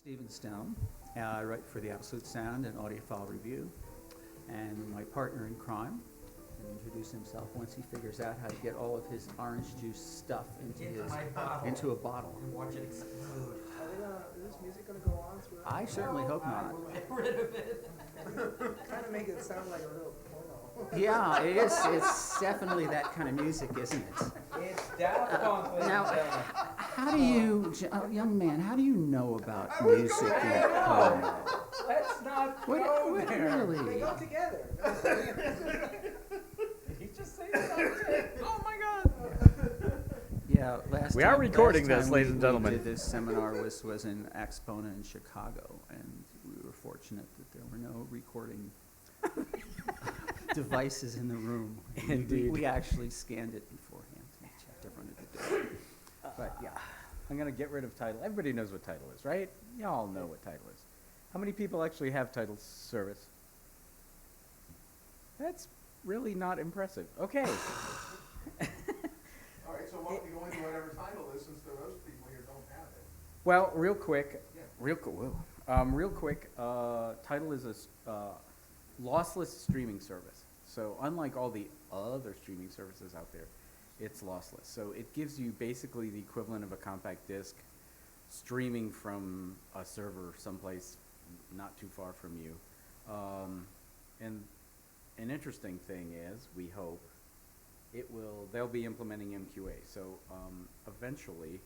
Stephen Stone. I write for the Absolute Sound and Audiophile Review. And my partner in crime can introduce himself once he figures out how to get all of his orange juice stuff into a bottle. And watch it explode. Is this music going to go on throughout? I certainly hope not. Get rid of it. Trying to make it sound like a real porno. Yeah, it is. It's definitely that kind of music, isn't it? It's Daft Punk, ladies Now, and gentlemen. how do you, young man, how do you know about music and crime? Let's not What, go what there. really? They go together. Did he just say that on tape? Oh my God. Yeah, We are recording last this, time ladies and gentlemen. We did this seminar was in Exponent in Chicago, and we were fortunate that there were no recording devices in the room. Indeed. We actually scanned it beforehand and checked everyone at the door. But yeah, I'm gonna get rid of TIDAL. Everybody knows what TIDAL is, right? Y'all know what TIDAL is. How many people actually have TIDAL service? That's really not impressive. Okay. All right, so why don't we go into whatever title is, since those people here don't have it? Well, real quick, Yeah. real quick, TIDAL is a lossless streaming service. So unlike all the other streaming services out there, it's lossless. So it gives you basically the equivalent of a compact disc streaming from a server someplace not too far from you. And an interesting thing is, we hope, they'll be implementing MQA. So eventually,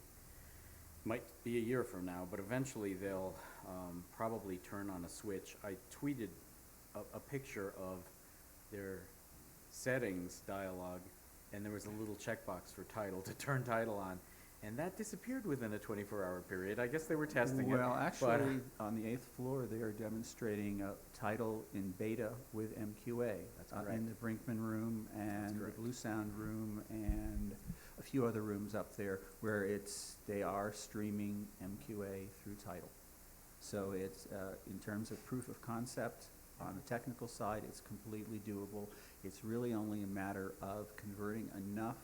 might be a year from now, but eventually they'll probably turn on a switch. I tweeted a picture of their settings dialog, and there was a little checkbox for TIDAL to turn TIDAL on, and that disappeared within a 24-hour period. I guess they were testing it. Well, but actually, on the 8th floor, they are demonstrating a TIDAL in beta with MQA. That's correct. In the Brinkman room and the correct. Blue Sound room and a few other rooms up there where they are streaming MQA through TIDAL. So it's, in terms of proof of concept, on the technical side, it's completely doable. It's really only a matter of converting enough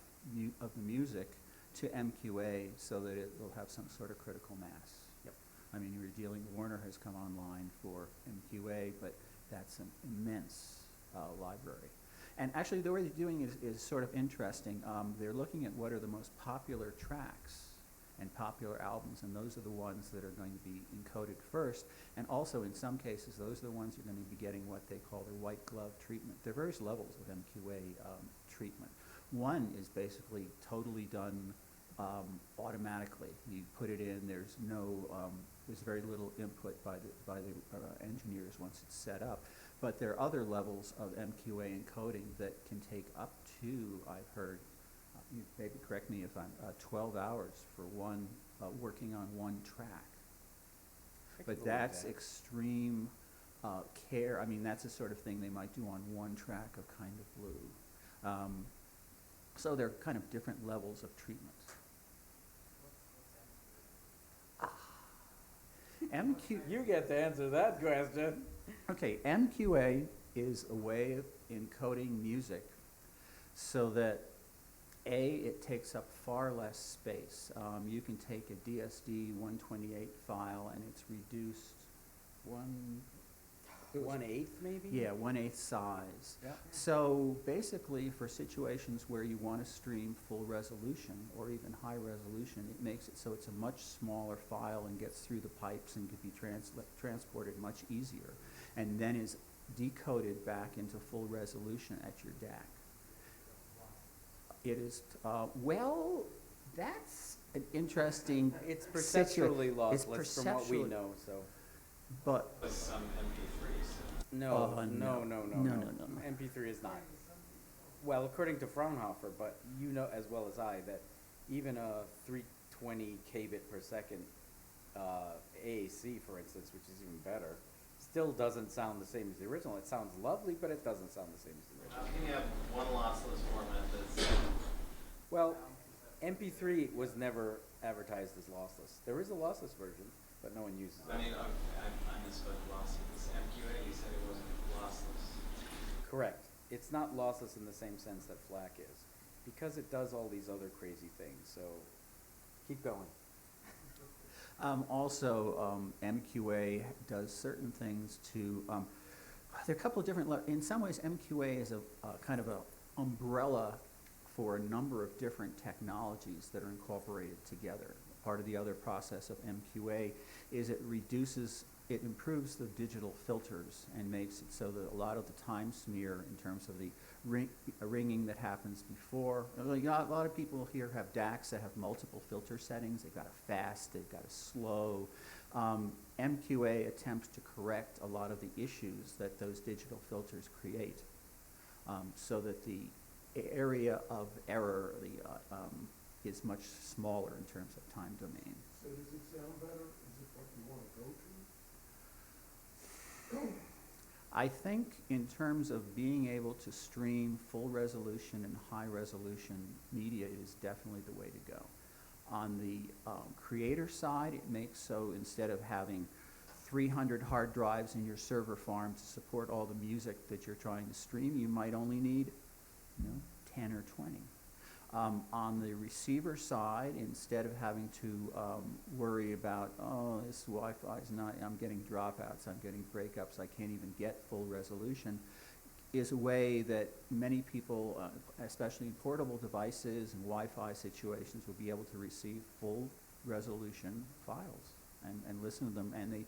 of the music to MQA so that it will have some sort of critical mass. Yep. I mean, you're dealing, Warner has come online for MQA, but that's an immense library. And actually, the way they're doing is sort of interesting. They're looking at what are the most popular tracks and popular albums, and those are the ones that are going to be encoded first. And also, in some cases, those are the ones you're going to be getting what they call their white glove treatment. There are various levels of MQA treatment. One is basically totally done automatically. You put it in. There's very little input by the engineers once it's set up. But there are other levels of MQA encoding that can take up to, I've heard, you maybe correct me if I'm 12 hours for one working on one track. But that's extreme care. I mean, that's the sort of thing they might do on one track of Kind of Blue. So there are kind of different levels of treatment. you get to answer that question. Okay, MQA is a way of encoding music so that it takes up far less space. You can take a DSD 128 file and it's reduced 1/8 maybe? Yeah, 1/8 size. Yeah. So basically, for situations where you want to stream full resolution or even high resolution, it makes it so it's a much smaller file and gets through the pipes and can be transported much easier, and then is decoded back into full resolution at your DAC. It is, well, that's an interesting It's perceptually It's lossless from what we perceptually- know, so. But Some MP3s. No, no. no. No. MP3 is not. Well, according to Fraunhofer, but you know as well as I that even a 320 kbit per second AAC, for instance, which is even better, still doesn't sound the same as the original. It sounds lovely, but it doesn't sound the same as the original. How can you have one lossless format that's... Well, MP3 was never advertised as lossless. There is a lossless version, but no one uses it. I mean, I misspoke. Lossless. MQA, you said it wasn't lossless. Correct. It's not lossless in the same sense that FLAC is, because it does all these other crazy things. So keep going. MQA does certain things to, there are a couple of different, in some ways, MQA is a kind of a umbrella for a number of different technologies that are incorporated together. Part of the other process of MQA is it improves the digital filters and makes it so that a lot of the time smear in terms of the ringing that happens before. A lot of people here have DACs that have multiple filter settings. They've got a fast, they've got a slow. MQA attempts to correct a lot of the issues that those digital filters create, so that the area of error is much smaller in terms of time domain. So does it sound better? Is it what you want to go to? I think in terms of being able to stream full resolution and high resolution media, it is definitely the way to go. On the creator side, it makes so instead of having 300 hard drives in your server farm to support all the music that you're trying to stream, you might only need 10 or 20. On the receiver side, instead of having to worry about, oh, this Wi-Fi is not, I'm getting dropouts, I'm getting breakups, I can't even get full resolution, is a way that many people, especially in portable devices and Wi-Fi situations, will be able to receive full resolution files and listen to them. And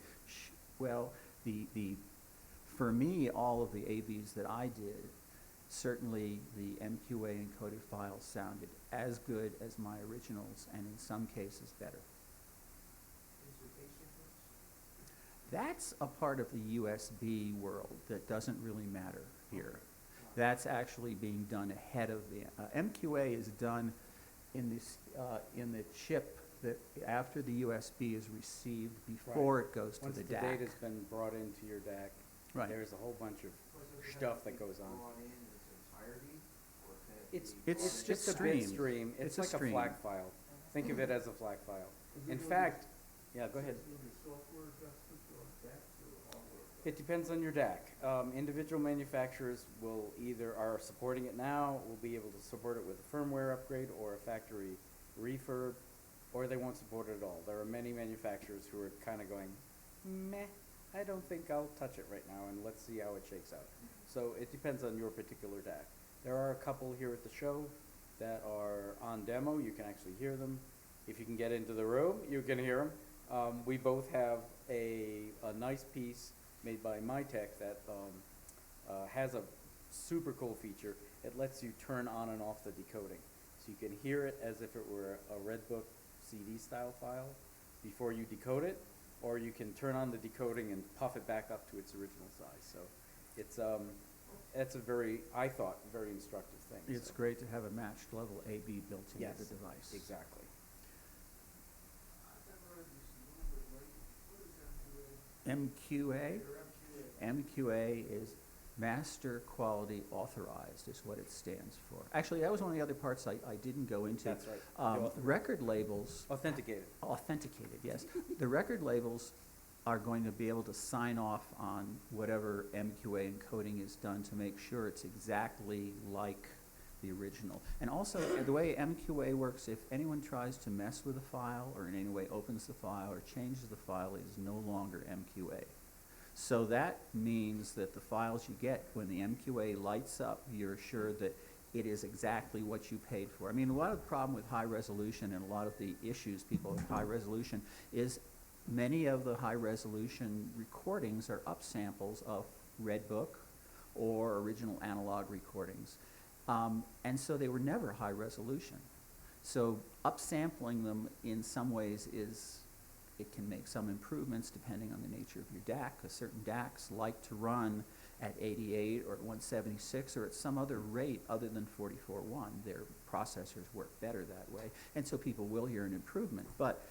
for me, all of the AVs that I did, certainly the MQA encoded files sounded as good as my originals, and in some cases better. That's a part of the USB world that doesn't really matter here. That's actually being done ahead of the MQA is done in the chip that after the USB is received before it goes to the DAC. Once the data's been brought into your DAC, Right. there's a whole bunch of stuff that goes on. It's It's just a streamed. bit stream. It's like a stream. FLAC file. Think of it as a FLAC file. In fact, yeah, go ahead. It depends on your DAC. Individual manufacturers are supporting it now, will be able to support it with a firmware upgrade or a factory refurb, or they won't support it at all. There are many manufacturers who are kind of going, meh, I don't think I'll touch it right now, and let's see how it shakes out. So it depends on your particular DAC. There are a couple here at the show that are on demo. You can actually hear them. If you can get into the room, you can hear them. We both have a nice piece made by MyTech that has a super cool feature. It lets you turn on and off the decoding. So you can hear it as if it were a Redbook CD style file before you decode it, or you can turn on the decoding and puff it back up to its original size. So it's a I thought, very instructive thing. It's so. great to have a matched level AB built into Yes, the device. exactly. MQA? MQA is Master Quality Authorized is what it stands for. Actually, that was one of the other parts I didn't go into. That's right. Record labels. Authenticated. Authenticated, yes. The record labels are going to be able to sign off on whatever MQA encoding is done to make sure it's exactly like the original. And also, the way MQA works, if anyone tries to mess with a file or in any way opens the file or changes the file, it is no longer MQA. So that means that the files you get, when the MQA lights up, you're assured that it is exactly what you paid for. I mean, a lot of the problem with high resolution and a lot of the issues people with high resolution is many of the high resolution recordings are upsamples of Redbook or original analog recordings. And so they were never high resolution. So upsampling them in some ways it can make some improvements depending on the nature of your DAC, because certain DACs like to run at 88 or at 176 or at some other rate other than 44.1. Their processors work better that way, and so people will hear an improvement. But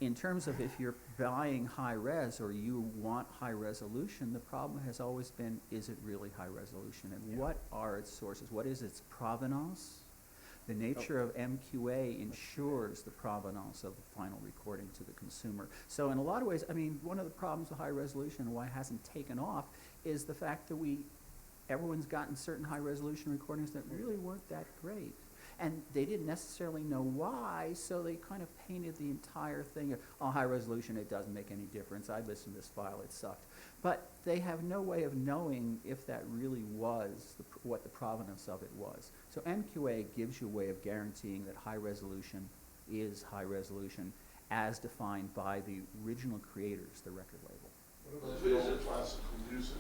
in terms of if you're buying high res or you want high resolution, the problem has always been, is it really high resolution? And what are its sources? What is its provenance? The nature of MQA ensures the provenance of the final recording to the consumer. So in a lot of ways, I mean, one of the problems with high resolution and why it hasn't taken off is the fact that everyone's gotten certain high resolution recordings that really weren't that great. And they didn't necessarily know why, so they kind of painted the entire thing, oh, high resolution, it doesn't make any difference. I listened to this file, it sucked. But they have no way of knowing if that really was what the provenance of it was. So MQA gives you a way of guaranteeing that high resolution is high resolution as defined by the original creators, the record label. What about the old classical music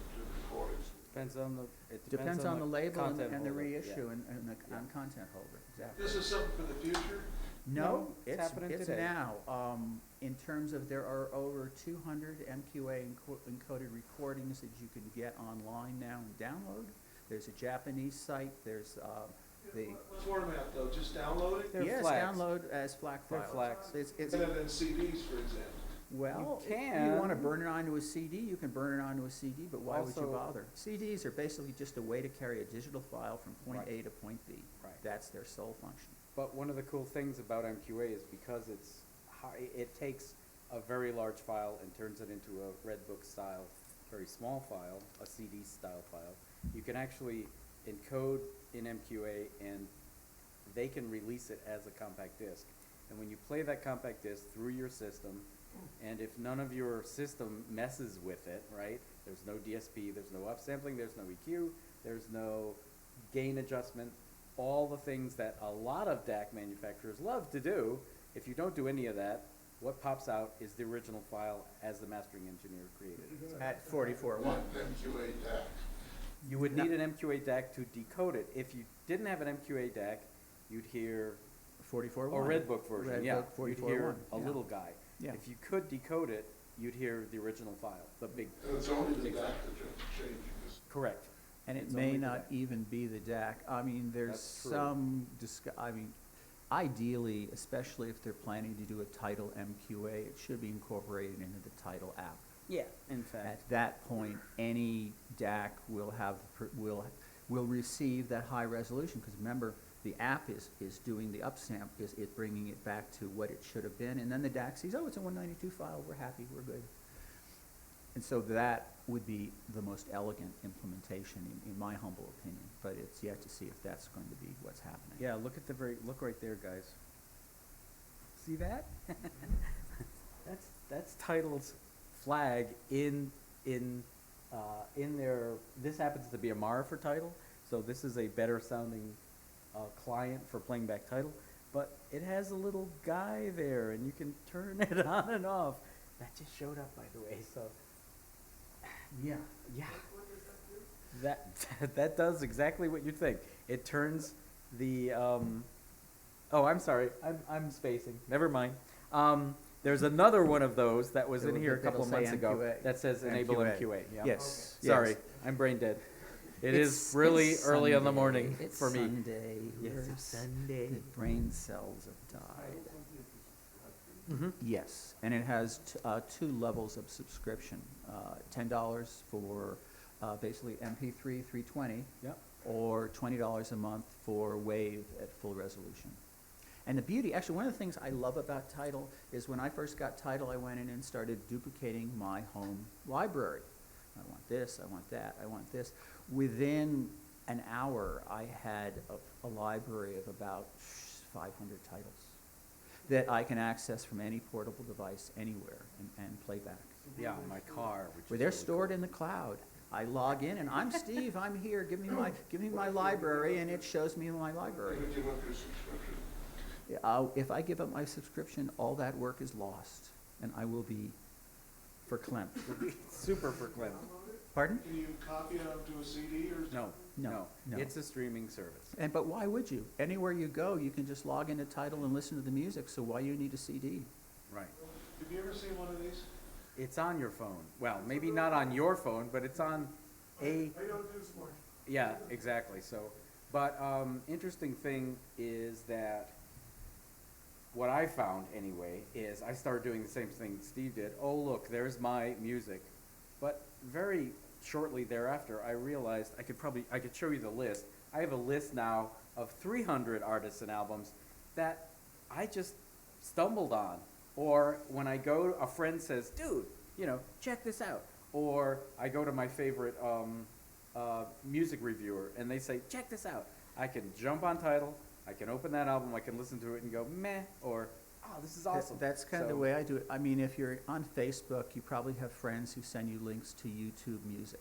recordings? Depends on the label and content the holder, reissue yeah. and the on content holder, exactly. This is something for the future? No, it's it's happening it's today. now. In terms of, there are over 200 MQA encoded recordings that you can get online now and download. There's a Japanese site, there's the, What's format though, just download it? They're yes, FLACs. download as FLAC They're files. FLACs. It's, Better than CDs, for example. well, You if you want to can. burn it onto a CD, you can burn it onto a CD, but why would you Also- bother? CDs are basically just a way to carry a digital file from point Right. A to point B. Right. That's their sole function. But one of the cool things about MQA is because it's high, it takes a very large file and turns it into a Redbook style, very small file, a CD style file. You can actually encode in MQA and they can release it as a compact disc. And when you play that compact disc through your system, and if none of your system messes with it, right, there's no DSP, there's no upsampling, there's no EQ, there's no gain adjustment, all the things that a lot of DAC manufacturers love to do, if you don't do any of that, what pops out is the original file as the mastering engineer created. At 44.1. MQA DAC. You would need an MQA DAC to decode it. If you didn't have an MQA DAC, you'd hear 44.1. a Redbook version, yeah. Redbook You'd hear 44.1, a yeah. little guy. Yeah. If you could decode it, you'd hear the original file, the big. And it's only the big DAC file. that you're changing. Correct. And it It's may only the not DAC. even be the DAC. I mean, there's That's true. some I mean, ideally, especially if they're planning to do a TIDAL MQA, it should be incorporated into the TIDAL app. Yeah, in fact. At that point, any DAC will have, will receive that high resolution, because remember, the app is doing the upstamp, is it bringing it back to what it should have been, and then the DAC sees, oh, it's a 192 file, we're happy, we're good. And so that would be the most elegant implementation, in my humble opinion, but it's yet to see if that's going to be what's happening. Yeah, look at look right there, guys. See that? That's Tidal's flag in their, this happens to be a Mara for Tidal, so this is a better sounding client for playing back Tidal, but it has a little guy there and you can turn it on and off. That just showed up, by the way, so. Yeah. That does exactly what you think. It turns the, oh, I'm sorry, I'm spacing, never mind. There's another one of those that was in here a couple of That'll months say ago MQA. that says enable MQA, yeah. Yes. Sorry, yes. I'm brain dead. It It's- is really it's early in the Sunday. morning It's for me. Sunday. Yes, We're it's Sunday. The brain cells have died. Mhm. Yes, and it has two levels of subscription, $10 for basically MP3 320, Yep. or $20 a month for WAVE at full resolution. And the beauty, actually, one of the things I love about TIDAL is when I first got TIDAL, I went in and started duplicating my home library. I want this, I want that, I want this. Within an hour, I had a library of about 500 titles that I can access from any portable device anywhere and play back. Yeah, my car, which Where is they're really stored in the cloud. I log in and I'm Steve, I'm here, give me my library, and it shows me my library. If you want your subscription. If I give up my subscription, all that work is lost, and I will be verklempt. cool. Super frequent. Pardon? Can you copy it onto a CD or? No, No, no. It's a streaming service. But why would you? Anywhere you go, you can just log into TIDAL and listen to the music, so why you need a CD? Right. Have you ever seen one of these? It's on your phone. Well, maybe not on your phone, but it's on a, I don't do smart. yeah, exactly, so. But, interesting thing is that what I found anyway is I started doing the same thing Steve did. Oh, look, there's my music. But very shortly thereafter, I realized I could show you the list. I have a list now of 300 artists and albums that I just stumbled on. Or when I go, a friend says, dude, check this out. Or I go to my favorite music reviewer and they say, check this out. I can jump on TIDAL, I can open that album, I can listen to it and go meh, or oh, this is awesome. That's kind of the So- way I do it. I mean, if you're on Facebook, you probably have friends who send you links to YouTube music.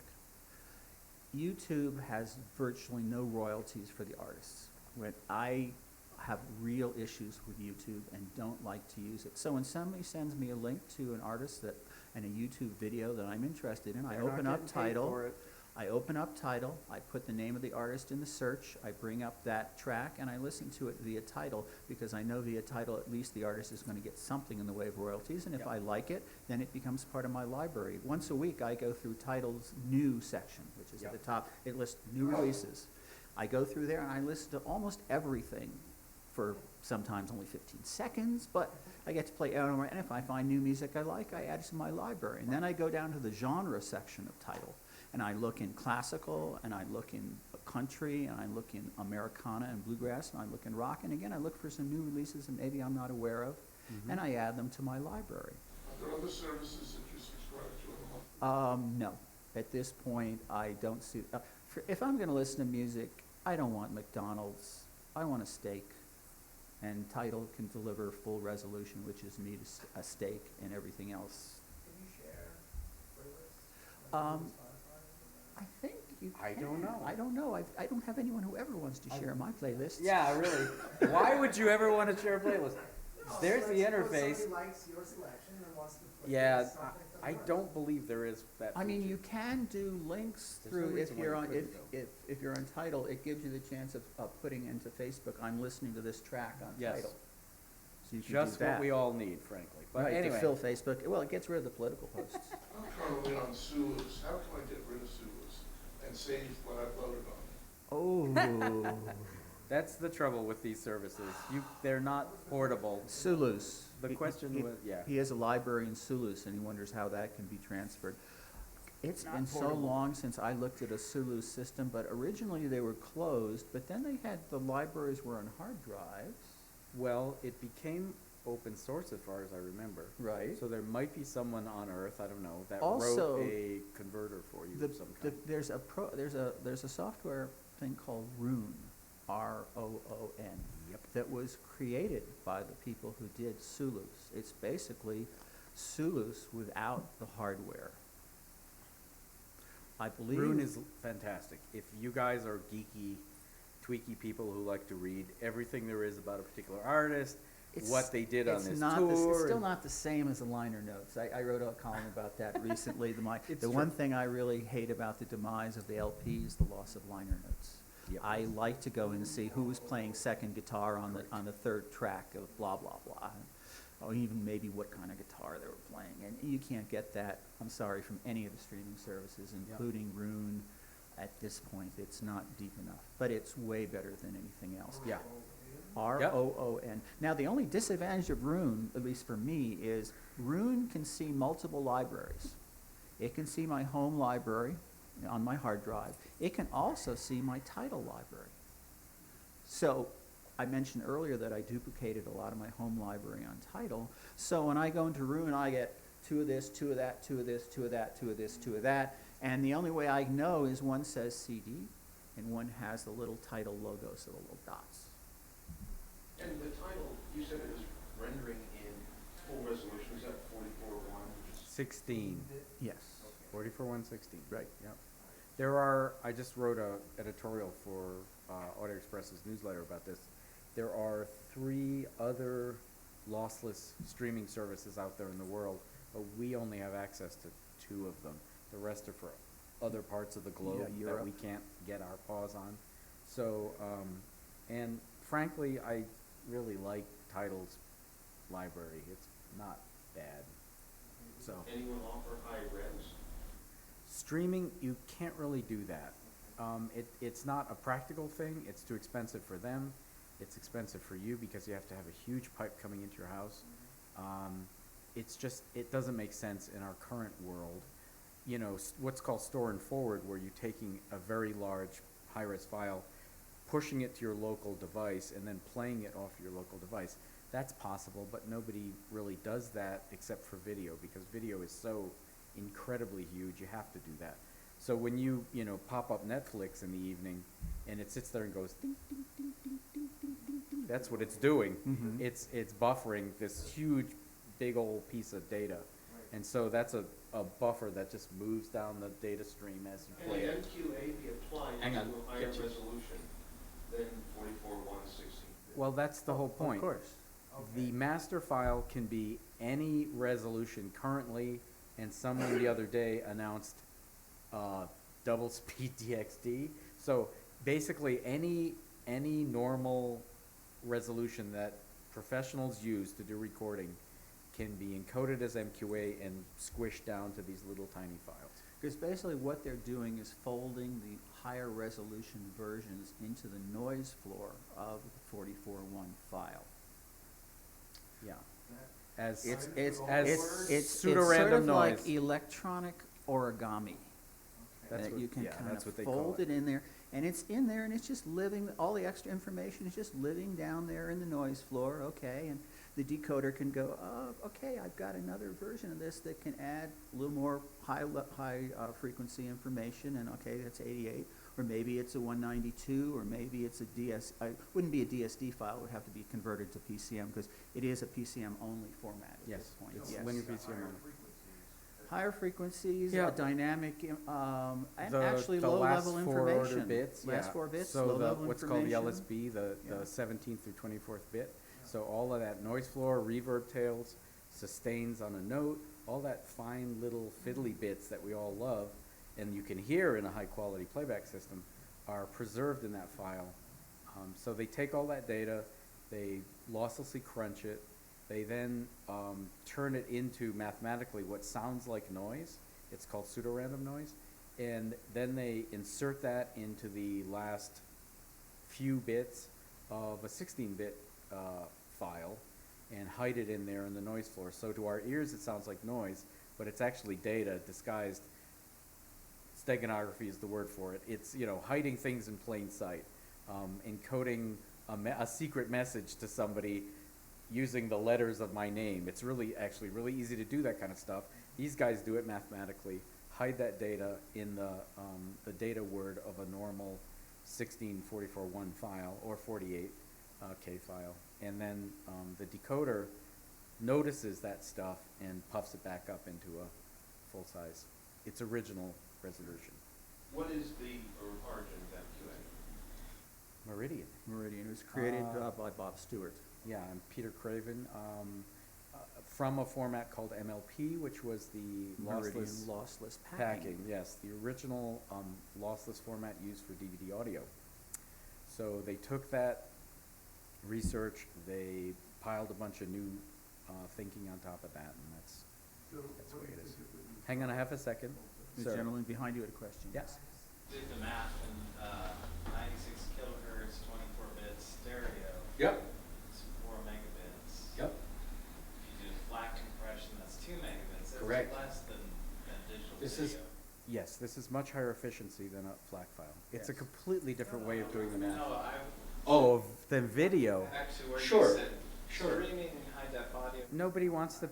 YouTube has virtually no royalties for the artists. When I have real issues with YouTube and don't like to use it. So when somebody sends me a link to an artist that and a YouTube video that I'm interested in, I They're not open up getting paid Tidal. for it. I open up Tidal, I put the name of the artist in the search, I bring up that track, and I listen to it via Tidal, because I know via Tidal at least the artist is going to get something in the way of royalties, and if Yep. I like it, then it becomes part of my library. Once a week, I go through Tidal's new section, which is at the Yep. top. It lists new releases. I go through there and I listen to almost everything for sometimes only 15 seconds, but I get to play over, and if I find new music I like, I add it to my library. And then I go down to the genre section of Tidal, and I look in classical, and I look in country, and I look in Americana and bluegrass, and I look in rock, and again, I look for some new releases that maybe I'm not aware of, and I add them to my library. Are there other services that you subscribe to a month? No. At this point, I don't see, if I'm gonna listen to music, I don't want McDonald's, I want a steak. And Tidal can deliver full resolution, which is meat, a steak, and everything else. Can you share playlists? Um, Spotify? I think you I don't can. know. I don't know. I don't have anyone who ever wants to share my playlists. Yeah, really. Why would you ever want to share a playlist? No, There's so the let's suppose interface. Somebody likes your selection and wants to play Yeah, something for the I month. don't believe there is that. I mean, feature. you can do links There's no through, if reason why you're you on, couldn't, though. if you're on Tidal, it gives you the chance of putting into Facebook, I'm listening to this track on Yes. Tidal. So you can Just do that. what we all need, frankly. But Right, anyway, to fill Facebook, well, it gets rid of the political posts. I'm trying to lean on Sulus. How can I get rid of Sulus and save what I've loaded on? Oh, that's the trouble with these services. They're not portable. Sulus. The question was, yeah. He has a library in Sulus, and he wonders how that can be transferred. It's Not been so portable. long since I looked at a Sulus system, but originally they were closed, but then they had, the libraries were on hard drives. Well, it became open source as far as I remember. Right. So there might be someone on Earth, I don't know, that Also, wrote a converter for you The, of some the, kind. there's a software thing called Roon, R-O-O-N. Yep. That was created by the people who did Sulus. It's basically Sulus without the hardware. I believe. Roon is fantastic. If you guys are geeky, tweaky people who like to read everything there is about a particular artist, what they did on it's this not tour. It's still and- not the same as the liner notes. I wrote a column about that recently. It's The true. one thing I really hate about the demise of the LP is the loss of liner notes. Yep. I like to go and see who was playing second guitar on the third track of blah blah blah, or even maybe what kind of guitar they were playing. And you can't get that, I'm sorry, from any of the streaming services, including Roon. At this point, it's not deep enough, but it's way better than anything else. Yeah. R-O-O-N. Now, the only disadvantage of Roon, at least for me, is Roon can see multiple libraries. It can see my home library on my hard drive. It can also see my Tidal library. So I mentioned earlier that I duplicated a lot of my home library on Tidal. So when I go into Roon, I get 2 of this, 2 of that, 2 of this, 2 of that, 2 of this, 2 of that. And the only way I know is one says CD and one has the little Tidal logo, so the little dots. And the title, you said it was rendering in full resolution, is that 44:1? 16. Yes. 44:116. Right. Yep. There are, I just wrote a editorial for Audio Express's newsletter about this. There are 3 other lossless streaming services out there in the world, but we only have access to 2 of them. The rest are for other parts of the globe that Europe. we can't get our paws on. So, and frankly, I really like Tidal's library. It's not bad. So. Anyone offer high res? Streaming, you can't really do that. It's not a practical thing. It's too expensive for them. It's expensive for you because you have to have a huge pipe coming into your house. It's just, it doesn't make sense in our current world. You know, what's called store and forward, where you're taking a very large high-res file, pushing it to your local device, and then playing it off your local device. That's possible, but nobody really does that except for video, because video is so incredibly huge, you have to do that. So when you pop up Netflix in the evening, and it sits there and goes ding, ding, ding, ding, ding, ding, ding, That's what it's doing. Mhm. It's buffering this huge, big old piece of data. And so that's a buffer that just moves down the data stream as you Can play the it. MQA be applied Hang to on, a higher get you. resolution than 44:116? Well, that's the whole point. Of course. The master file can be any resolution currently, and someone the other day announced double speed DXD. So basically, any normal resolution that professionals use to do recording can be encoded as MQA and squished down to these little tiny files. Because basically what they're doing is folding the higher resolution versions into the noise floor of the 44.1 file. Yeah. As It's pseudo-random sort of noise. like electronic origami. That's That what- you can yeah, kind that's of what they call fold it. it in there, and it's in there, and it's just living, all the extra information is just living down there in the noise floor, okay, and the decoder can go, oh, okay, I've got another version of this that can add a little more high frequency information, and okay, that's 88, or maybe it's a 192, or maybe it's a wouldn't be a DSD file, it would have to be converted to PCM, because it is a PCM only format at Yes, this point. it's Yes. linear PCM. Higher frequencies, Yeah. Dynamic, and The- actually the last low-level four order information. bits, Last yeah. 4 bits, So low-level what's called the information. LSB, the Yeah. 17th through 24th bit. So all of that noise floor, reverb tails, sustains on a note, all that fine little fiddly bits that we all love, and you can hear in a high-quality playback system, are preserved in that file. So they take all that data, they losslessly crunch it, they then turn it into mathematically what sounds like noise. It's called pseudo-random noise. And then they insert that into the last few bits of a 16-bit file and hide it in there in the noise floor. So to our ears, it sounds like noise, but it's actually data disguised. Steganography is the word for it. It's, you know, hiding things in plain sight, encoding a secret message to somebody using the letters of my name. It's actually really easy to do that kind of stuff. These guys do it mathematically, hide that data in the data word of a normal 1644.1 file or 48 K file, and then the decoder notices that stuff and puffs it back up into a full size, its original resolution. What is the origin of MQA? Meridian. Meridian, it was created by Bob Stewart. Yeah, I'm Peter Craven, from a format called MLP, which was the Meridian lossless lossless packing. Yes, the original lossless format used for DVD audio. So they took that research, they piled a bunch of new thinking on top of that, and that's the way it is. Hang on a second. The Sir. gentleman behind you had a question. Yes. Did the math in 96 kilohertz, 24-bit stereo. Yep. It's 4 megabits. Yep. If you do FLAC compression, that's 2 megabits. That's Correct. less than digital This video. Yes, this is much higher efficiency than a FLAC file. It's a Yes. completely different way of doing the math. No, Oh, than video. actually, where Sure, you said sure. streaming high def audio. Nobody wants to,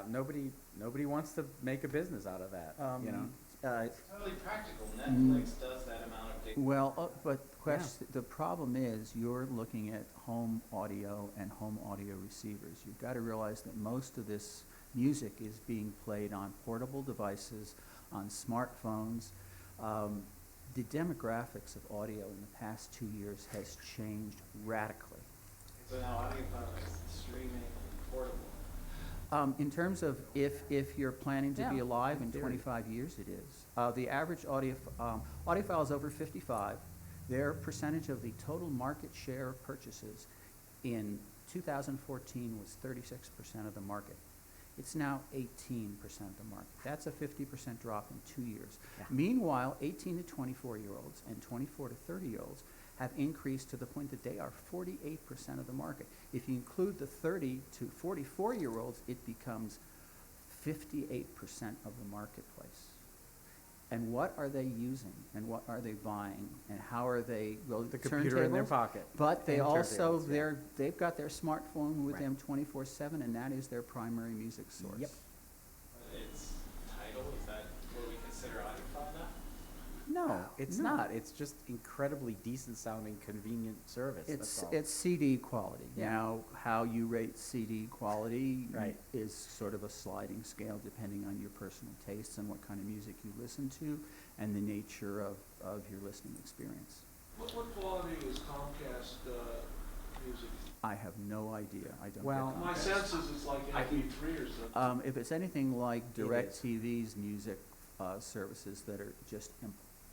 nobody wants to make a business out of that, you know? It's totally practical. Netflix does that amount of data. Well, but the problem is you're looking at home audio and home audio receivers. You've got to realize that most of this music is being played on portable devices, on smartphones. The demographics of audio in the past 2 years has changed radically. So now audio file is streaming and portable. In terms of if you're planning to be Yeah, alive in in theory. 25 years, it is. The average audiophiles over 55, their percentage of the total market share of purchases in 2014 was 36% of the market. It's now 18% of the market. That's a 50% drop in 2 years. Yeah. Meanwhile, 18 to 24-year-olds and 24 to 30-year-olds have increased to the point that they are 48% of the market. If you include the 30 to 44-year-olds, it becomes 58% of the marketplace. And what are they using? And what are they buying? And how are they? Well, The computer in their turntables, pocket. but they And also, turntables, yeah. they've got their smartphone with Right. them 24/7, and that is their primary music source. Yep. It's TIDAL. Is that what we consider audio file now? No, it's No. not. It's just incredibly decent sounding, convenient service. That's all. It's CD quality. Yeah. Now, how you rate CD quality Right. is sort of a sliding scale depending on your personal tastes and what kind of music you listen to and the nature of your listening experience. What quality is Comcast music? I have no idea. I don't Well, get My Comcast. sense is it's like MP3 or something. If it's anything like It is. DirecTV's music services that are just,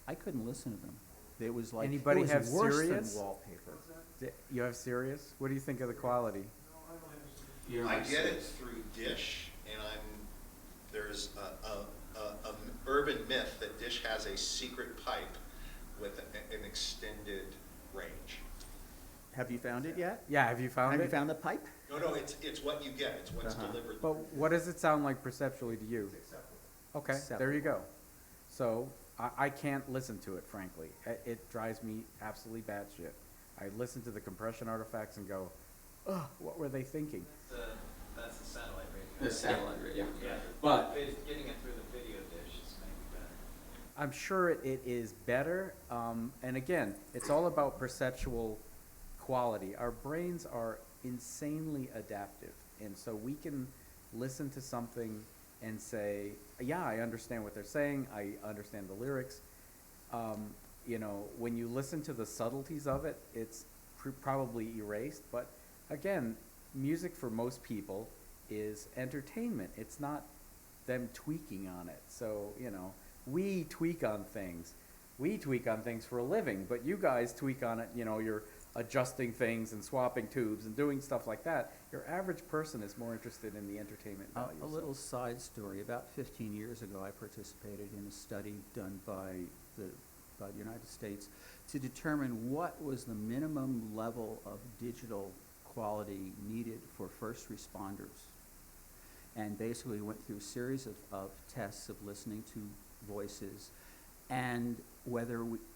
I couldn't listen to them. It was like, Anybody it was have worse Sirius? than wallpaper. You have Sirius? What do you think of the quality? I get it through Dish, and there's a urban myth that Dish has a secret pipe with an extended range. Have you found it yet? Yeah, have you found Have it? you found the pipe? No, it's what you get, it's what's Uh-huh. delivered. But what does it sound like perceptually to you? Okay, there you go. So I can't listen to it, frankly. It drives me absolutely batshit. I listen to the compression artifacts and go, ugh, what were they thinking? That's the satellite radio. The satellite radio. Yeah, But- getting it through the video dish is maybe better. I'm sure it is better. And again, it's all about perceptual quality. Our brains are insanely adaptive. And so we can listen to something and say, yeah, I understand what they're saying. I understand the lyrics. You know, when you listen to the subtleties of it, it's probably erased. But again, music for most people is entertainment. It's not them tweaking on it. So, you know, we tweak on things. We tweak on things for a living, but you guys tweak on it, you know, you're adjusting things and swapping tubes and doing stuff like that. Your average person is more interested in the entertainment value. A little side story. About 15 years ago, I participated in a study done by the United States to determine what was the minimum level of digital quality needed for first responders. And basically went through a series of tests of listening to voices and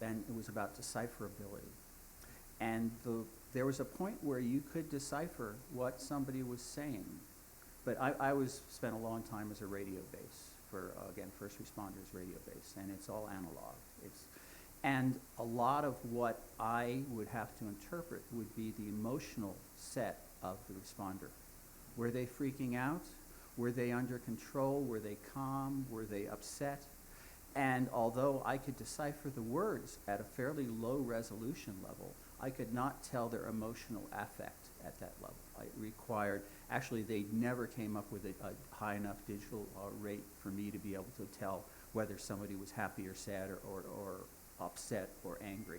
and it was about decipherability. And there was a point where you could decipher what somebody was saying. But I spent a long time as a radio base for, again, first responders radio base, and it's all analog. And a lot of what I would have to interpret would be the emotional set of the responder. Were they freaking out? Were they under control? Were they calm? Were they upset? And although I could decipher the words at a fairly low resolution level, I could not tell their emotional affect at that level. It required, actually they never came up with a high enough digital rate for me to be able to tell whether somebody was happy or sad or upset or angry.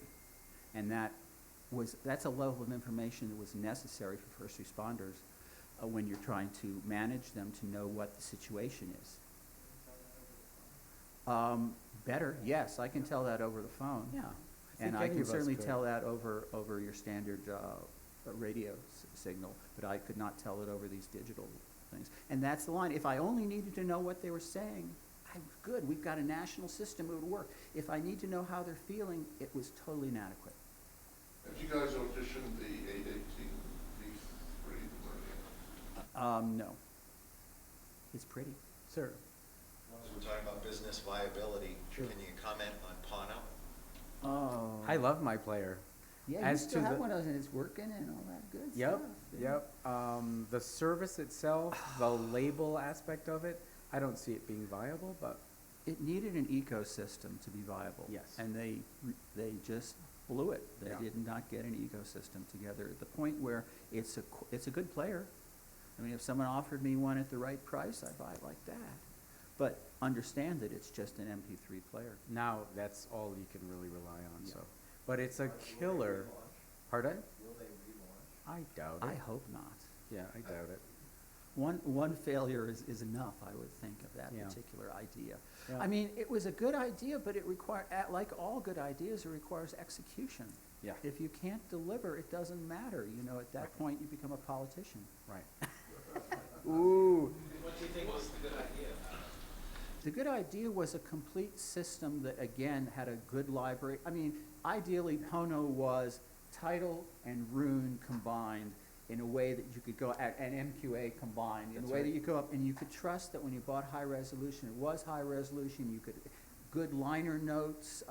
And that's a level of information that was necessary for first responders when you're trying to manage them to know what the situation is. Better, yes, I can tell that over the phone. Yeah. And I any can of us certainly could. tell that over your standard radio signal, but I could not tell it over these digital things. And that's the line. If I only needed to know what they were saying, good, we've got a national system, it would work. If I need to know how they're feeling, it was totally inadequate. Have you guys auditioned the 818 V3 No. It's pretty. Sir. As we're talking about business viability, Sure. can you comment on Pono? Oh. I love my player. Yeah, As you still to have the- one of those and it's working and all that good Yep, stuff. yeah. yep. The service itself, the label aspect of it, I don't see it being viable, but It needed an ecosystem to be viable. Yes. And they just blew it. They Yeah. did not get an ecosystem together at the point where it's a good player. I mean, if someone offered me one at the right price, I'd buy it like that. But understand that it's just an MP3 player. now that's all you can really rely on, Yeah. so. But it's a killer. Pardon? Will they relaunch? I doubt I it. hope not. Yeah, I doubt it. One failure is enough, I would think, of that Yeah. particular idea. Yeah. I mean, it was a good idea, but it required, like all good ideas, it requires execution. Yeah. If you can't deliver, it doesn't matter. You know, at that point, you become a politician. Right. Ooh. What do you think was the good idea? The good idea was a complete system that, again, had a good library. I mean, ideally, Pono was TIDAL and Roon combined in a way that you could go, and MQA combined, in a That's way right. that you go up, and you could trust that when you bought high resolution, it was high resolution, you could good liner notes,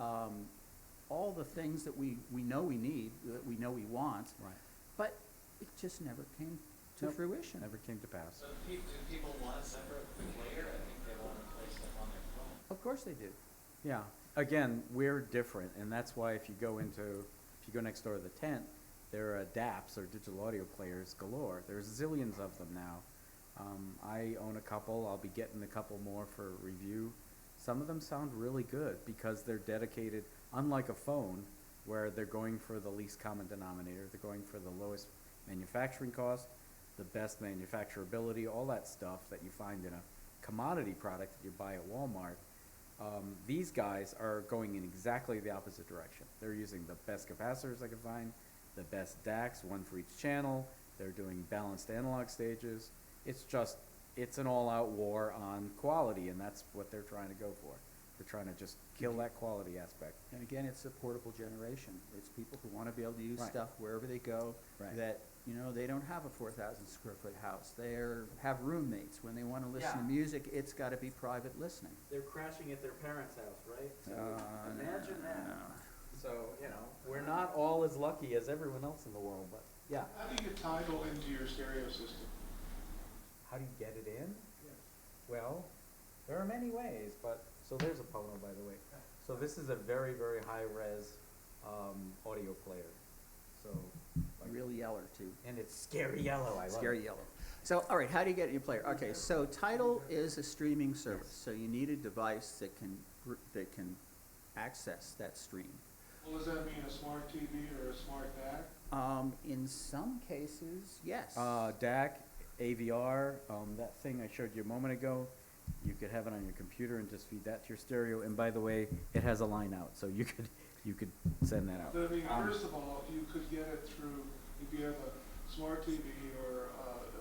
all the things that we know we need, that we know we want, Right. but it just never came to Nope. fruition. Never came to pass. So do people want a separate player? I think they want to play stuff on their phone. Of course they do. Yeah, again, we're different, and that's why if you go next door to the tent, there are DAPs, or digital audio players galore. There's zillions of them now. I own a couple. I'll be getting a couple more for review. Some of them sound really good because they're dedicated, unlike a phone, where they're going for the least common denominator. They're going for the lowest manufacturing cost, the best manufacturability, all that stuff that you find in a commodity product that you buy at Walmart. These guys are going in exactly the opposite direction. They're using the best capacitors I can find, the best DACs, one for each channel. They're doing balanced analog stages. It's an all-out war on quality, and that's what they're trying to go for. They're trying to just kill that quality aspect. And again, it's a portable generation. It's people who want to be able to use Right. stuff wherever they go. Right. That, they don't have a 4,000 square foot house. Have roommates. When they want to listen to Yeah. music, it's got to be private listening. They're crashing at their parents' house, right? Imagine that. So, we're not all as lucky as everyone else in the world, but yeah. How do you get TIDAL into your stereo system? How do you get it in? Well, there are many ways, so there's a Pono, by the way. So this is a very, very high-res audio player. So, Real yeller, too. and it's scary yellow, I love Scary it. yellow. So, all right, how do you get your player? Okay, so TIDAL is a streaming service. So you need a device that can access that stream. Well, does that mean a smart TV or a smart DAC? In some cases, yes. DAC, AVR, that thing I showed you a moment ago, you could have it on your computer and just feed that to your stereo. And by the way, it has a line out, so you could send that out. So, first of all, you could get it through, if you have a smart TV or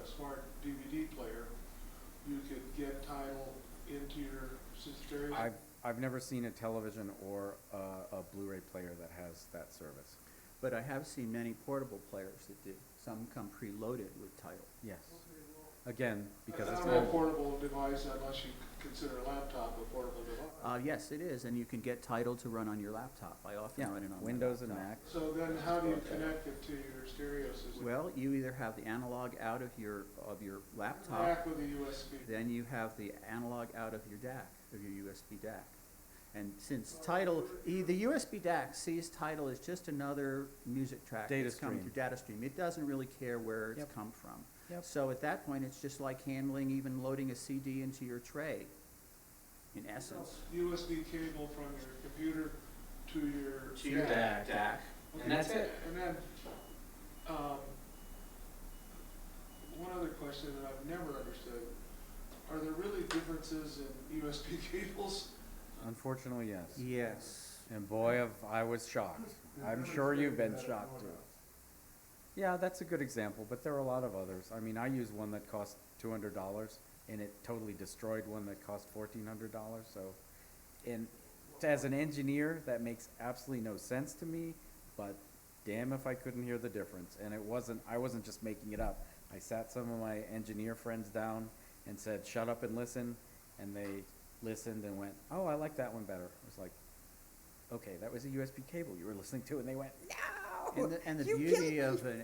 a smart DVD player, you could get TIDAL into your stereo. I've never seen a television or a Blu-ray player that has that service. But I have seen many portable players that do. Some come preloaded with TIDAL. Yes. Again, because That's it's not a mobile. portable device unless you consider a laptop a portable device. Yes, it is, and you can get TIDAL to run on your laptop. I often Yeah, run it on my Windows and laptop. Mac. So then how do you connect it to your stereo system? Well, you either have the analog out of your laptop, Back with a USB. then you have the analog out of your DAC, of your USB DAC. And since TIDAL, the USB DAC sees TIDAL as just another music track Data that's coming stream. through data stream. It doesn't really care where it's Yep. come from. Yep. So at that point, it's just like handling, even loading a CD into your tray, in essence. USB cable from your computer to your To your DAC. Okay, And that's it. And then, one other question that I've never understood, are there really differences in USB cables? Unfortunately, yes. Yes. And boy, I was shocked. I'm sure you've been shocked too. Yeah, that's a good example, but there are a lot of others. I mean, I use one that cost $200, and it totally destroyed one that cost $1,400. So, and as an engineer, that makes absolutely no sense to me. But damn if I couldn't hear the difference. And I wasn't just making it up. I sat some of my engineer friends down and said, "Shut up and listen," and they listened and went, "Oh, I like that one better." I was like, "Okay, that was a USB cable you were listening to," and they went, "No." And the beauty of an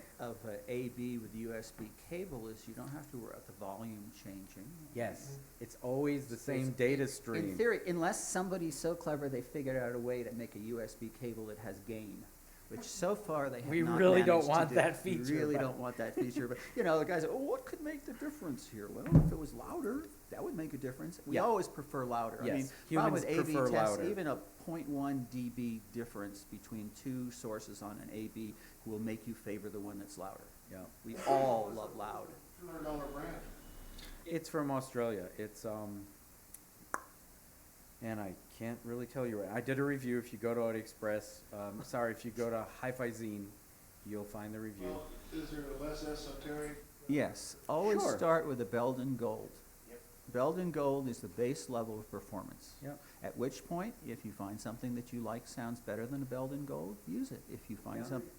AB with USB cable is you don't have to worry about the volume changing. Yes, it's always the same data stream. In theory, unless somebody's so clever they figured out a way to make a USB cable that has gain, which so far they have We not really don't managed to want do. that feature, We really but- don't want that feature, but, the guys, what could make the difference here? Well, if it was louder, that would make a difference. We Yeah. always prefer louder. I Yes, mean, problem with humans AB prefer tests, louder. even a 0.1 dB difference between two sources on an AB will make you favor the one that's louder. Yeah. We all love loud. $200 brand. It's from Australia. It's and I can't really tell you. I did a review. If you go to AliExpress, if you go to HIFI ZINE, you'll find the review. Well, is there less esoteric? Yes, always Sure. start with a Belden Gold. Belden Gold is the base level of performance. Yep. At which point, if you find something that you like sounds better than a Belden Gold, use it. If you find Yeah. something,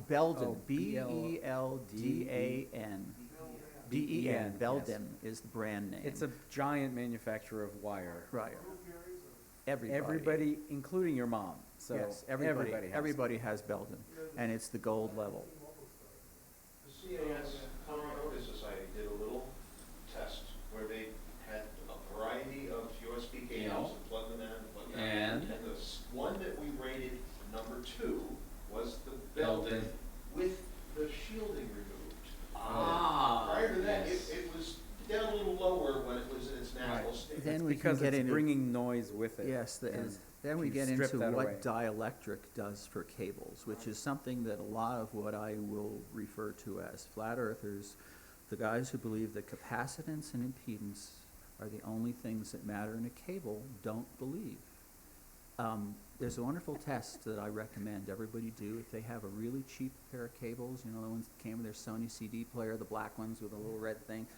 Belden, Oh, Beldan, DEN, Belden is the brand name. It's a giant manufacturer of wire. Right. Everybody, including your mom, so Yes, everybody has. everybody has Belden, and it's the gold level. The CAS, Colorado Society, did a little test where they had a variety of USB cables and plugged them in, plugged them out. And? And the one that we rated number 2 was the Belden. Belden with the shielding removed. Ah, Prior to that, yes. it was down a little lower when it was in its natural Right. state. Then It's we can because get it's into- bringing noise with it. Yes, and then we you get strip into that what away. dielectric does for cables, which is something that a lot of what I will refer to as flat earthers, the guys who believe that capacitance and impedance are the only things that matter in a cable, don't believe. There's a wonderful test that I recommend everybody do if they have a really cheap pair of cables, you know, the ones that came with their Sony CD player, the black ones with a little red thing.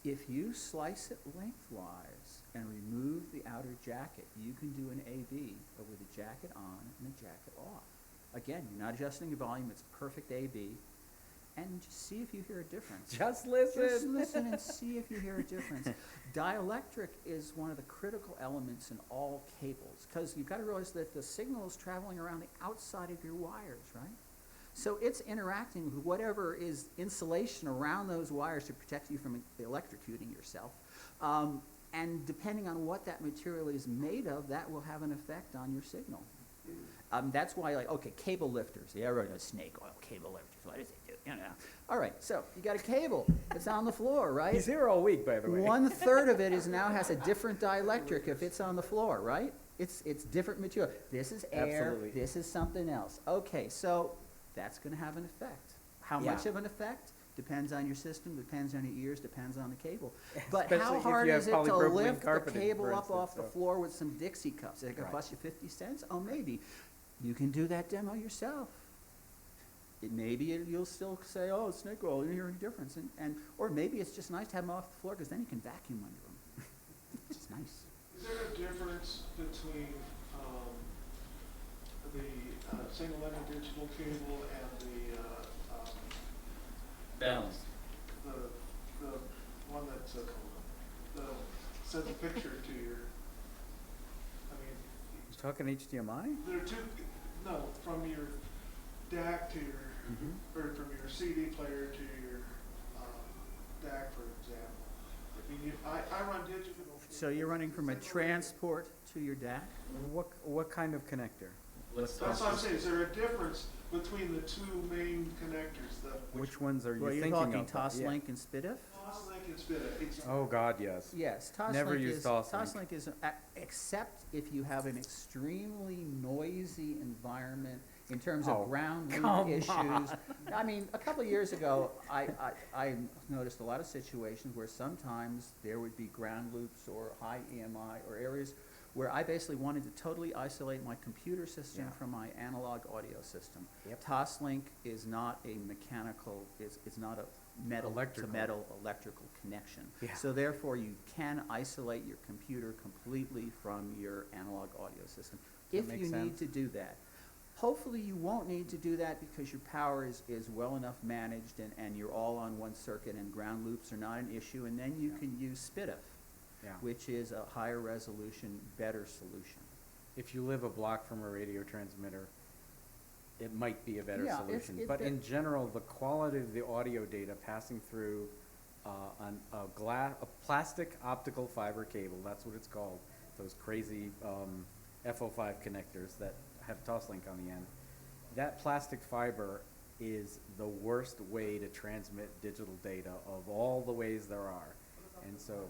If you slice it lengthwise and remove the outer jacket, you can do an AB, but with a jacket on and a jacket off. Again, you're not adjusting your volume, it's perfect AB, and just see if you hear a difference. Just listen. Just listen and see if you hear a difference. Dielectric is one of the critical elements in all cables, because you've got to realize that the signal is traveling around the outside of your wires, right? So it's interacting with whatever is insulation around those wires to protect you from electrocuting yourself. And depending on what that material is made of, that will have an effect on your signal. That's why, like, okay, cable lifters. Yeah, everybody knows snake oil, cable lifters. What does it do? You know. All right, so you got a cable. It's on the floor, right? He's here all week, by the way. 1/3 of it is now has a different dielectric if it's on the floor, right? It's different material. This is air. Absolutely. This is something else. Okay, so that's going to have an effect. How Yeah. much of an effect? Depends on your system, depends on your ears, depends on the cable. But Especially how if hard you have is it to polypropylene lift the carpeting, cable for up off instance, the so- floor with some Dixie cups? Is it going Right. to cost you 50 cents? Oh, maybe. You can do that demo yourself. You'll still say, oh, it's snake oil, you don't hear any difference. Or maybe it's just nice to have them off the floor because then you can vacuum under them. It's just nice. Is there a difference between the single-ended digital cable and the Balance. the one that's sends a picture to your? I mean, You talking HDMI? there are two. No, from your DAC to your, or from your CD player to your DAC, for example. I mean, I run digital. So you're running from a transport to your DAC? What kind of connector? Let's That's what I'm talk. saying. Is there a difference between the two main connectors? Which ones are you Well, you're thinking talking of? Toslink and SPDIF? Toslink and SPDIF. Oh, God, yes. Yes, Never Toslink used is, Toslink. Toslink is, except if you have an extremely noisy environment in terms Oh, of ground loop come issues. on. I mean, a couple of years ago, I noticed a lot of situations where sometimes there would be ground loops or high EMI or areas where I basically wanted to totally isolate my computer system Yeah. from my analog audio system. Yep. Toslink is not a mechanical, it's not a metal to Electrical. metal electrical connection. Yeah. So therefore, you can isolate your computer completely from your analog audio system. That If makes you need sense. to do that. Hopefully, you won't need to do that because your power is well enough managed and you're all on one circuit and ground loops are not an issue. And then you Yeah. can use SPDIF, Yeah. which is a higher resolution, better solution. If you live a block from a radio transmitter, it might be a better Yeah, solution. if But it- in general, the quality of the audio data passing through a plastic optical fiber cable, that's what it's called, those crazy FO5 connectors that have Toslink on the end, that plastic fiber is the worst way to transmit digital data of all the ways there are. And so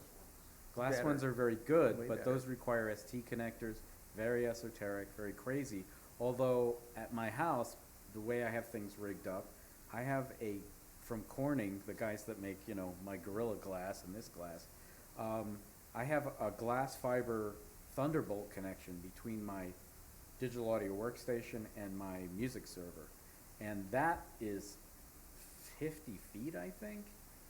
glass Better. ones are very good, Way but better. those require ST connectors, very esoteric, very crazy. Although at my house, the way I have things rigged up, I have from Corning, the guys that make, my Gorilla Glass and this glass, I have a glass fiber Thunderbolt connection between my digital audio workstation and my music server. And that is 50 feet, I think.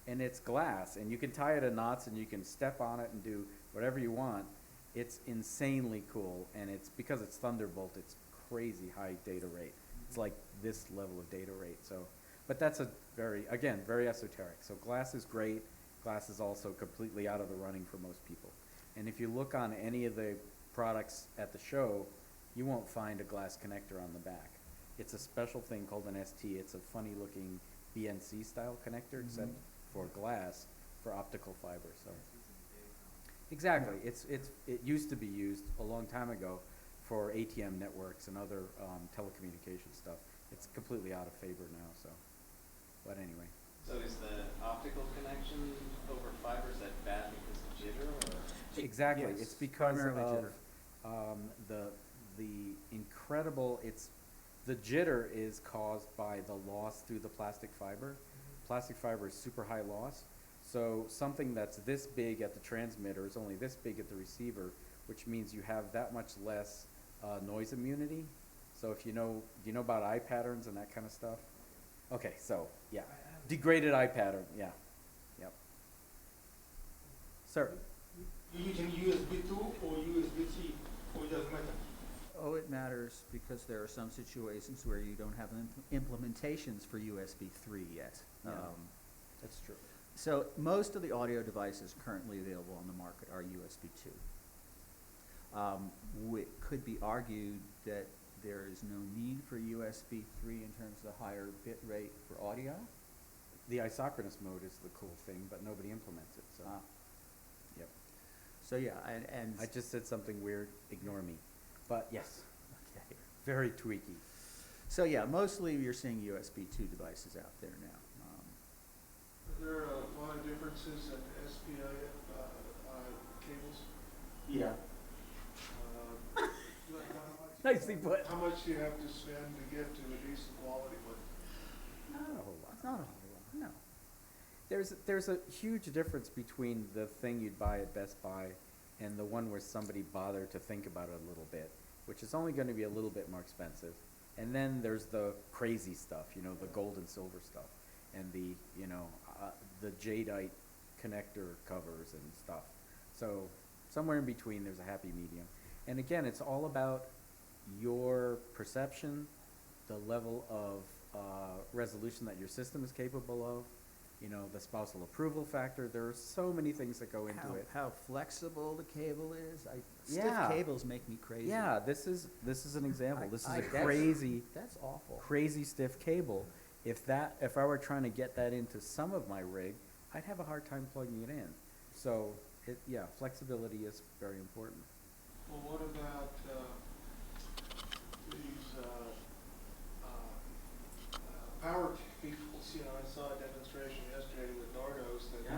And it's glass, and you can tie it in knots, and you can step on it and do whatever you want. It's insanely cool, and it's because it's Thunderbolt, it's crazy high data rate. It's like this level of data rate. So, but that's very esoteric. So glass is great. Glass is also completely out of the running for most people. And if you look on any of the products at the show, you won't find a glass connector on the back. It's a special thing called an ST. It's a funny looking BNC style connector, except for glass, for optical fiber, so. Exactly, it used to be used a long time ago for ATM networks and other, telecommunication stuff. It's completely out of favor now, so, but anyway. So is the optical connection over fiber, is that bad because of jitter or? Exactly, Yes, it's because primarily of, jitter. the incredible, the jitter is caused by the loss through the plastic fiber. Plastic fiber is super high loss, so something that's this big at the transmitter is only this big at the receiver, which means you have that much less noise immunity. So if you know about eye patterns and that kind of stuff? Okay, so, yeah, degraded eye pattern, yeah, yep. Sir? You using USB 2 or USB-C, or it doesn't matter? Oh, it matters because there are some situations where you don't have implementations for USB 3 yet. Yeah. That's true. So most of the audio devices currently available on the market are USB 2. It could be argued that there is no need for USB 3 in terms of the higher bit rate for audio. The isochronous mode is the cool thing, but nobody implements it, so. Yep. So yeah, and I just said something weird, ignore me. But yes, okay. very tweaky. So yeah, mostly you're seeing USB 2 devices out there now. Are there a lot of differences in SPI cables? Yeah. Nicely put. How much do you have to spend to get to a decent quality one? Not a whole lot. It's not a whole lot. No. There's a huge difference between the thing you'd buy at Best Buy and the one where somebody bothered to think about it a little bit, which is only going to be a little bit more expensive. And then there's the crazy stuff, the gold and silver stuff, and the jadeite connector covers and stuff. So somewhere in between, there's a happy medium. And again, it's all about your perception, the level of resolution that your system is capable of, the spousal approval factor. There are so many things that go into it. How flexible the cable is. Yeah. Stiff cables make me crazy. Yeah, this is an example. This is a that's- crazy, That's awful. crazy stiff cable. If I were trying to get that into some of my rig, I'd have a hard time plugging it in. So, flexibility is very important. Well, what about these power cables? I saw a demonstration yesterday with Nardos that,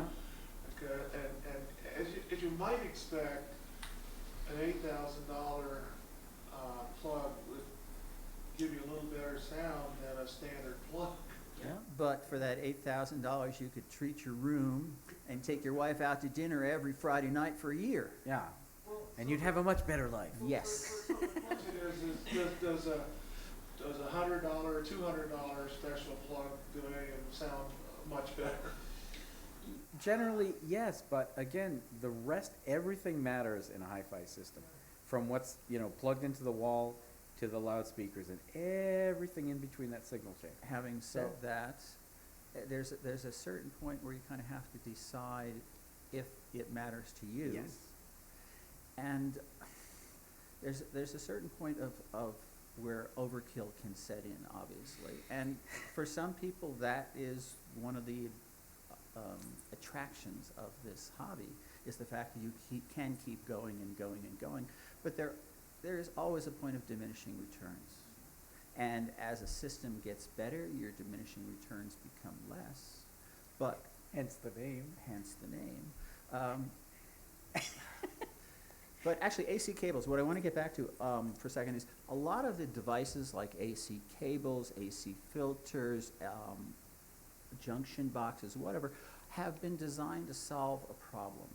and as you might expect, an $8,000 plug would give you a little better sound than a standard plug. Yeah. But for that $8,000, you could treat your room and take your wife out to dinner every Friday night for a year. Yeah. And you'd have a much better life. Yes. So the question is, does a $100 or $200 special plug do any of them sound much better? Generally, yes, but again, the rest, everything matters in a hi-fi system. From what's, plugged into the wall to the loudspeakers and everything in between that signal chain. Having said So- that, there's a certain point where you kind of have to decide if it matters to you. Yes. And there's a certain point of where overkill can set in, obviously. And for some people, that is one of the attractions of this hobby, is the fact that you can keep going and going and going. But there is always a point of diminishing returns. And as a system gets better, your diminishing returns become less. But Hence the name. hence the name. But actually, AC cables, what I want to get back to for a second is a lot of the devices like AC cables, AC filters, junction boxes, whatever, have been designed to solve a problem.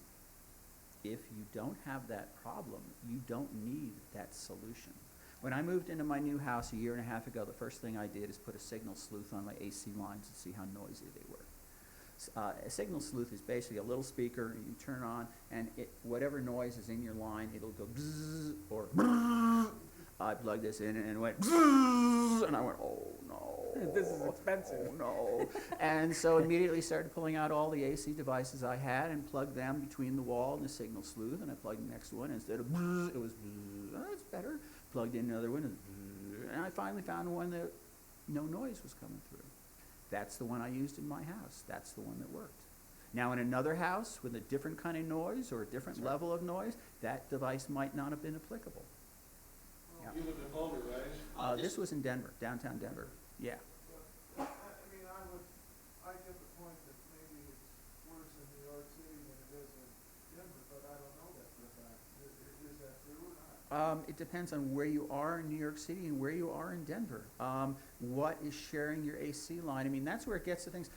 If you don't have that problem, you don't need that solution. When I moved into my new house a year and a half ago, the first thing I did is put a signal sleuth on my AC lines to see how noisy they were. A signal sleuth is basically a little speaker you turn on, and whatever noise is in your line, it'll go bzzz or brrrr. I plugged this in and it went, and I went, oh no. This is expensive. Oh no. And so immediately started pulling out all the AC devices I had and plugged them between the wall and the signal sleuth, and I plugged the next one. Instead of it was, oh, that's better. Plugged in another one, and I finally found one that no noise was coming through. That's the one I used in my house. That's the one that worked. Now in another house with a different kind of noise or a different level of noise, that device might not have been applicable. You live in Boulder, right? This was in Denver, downtown Denver. Yeah. I mean, I get the point that maybe it's worse in New York City than it is in Denver, but I don't know that for a fact. Is that true or not? It depends on where you are in New York City and where you are in Denver. What is sharing your AC line? I mean, that's where it gets to things.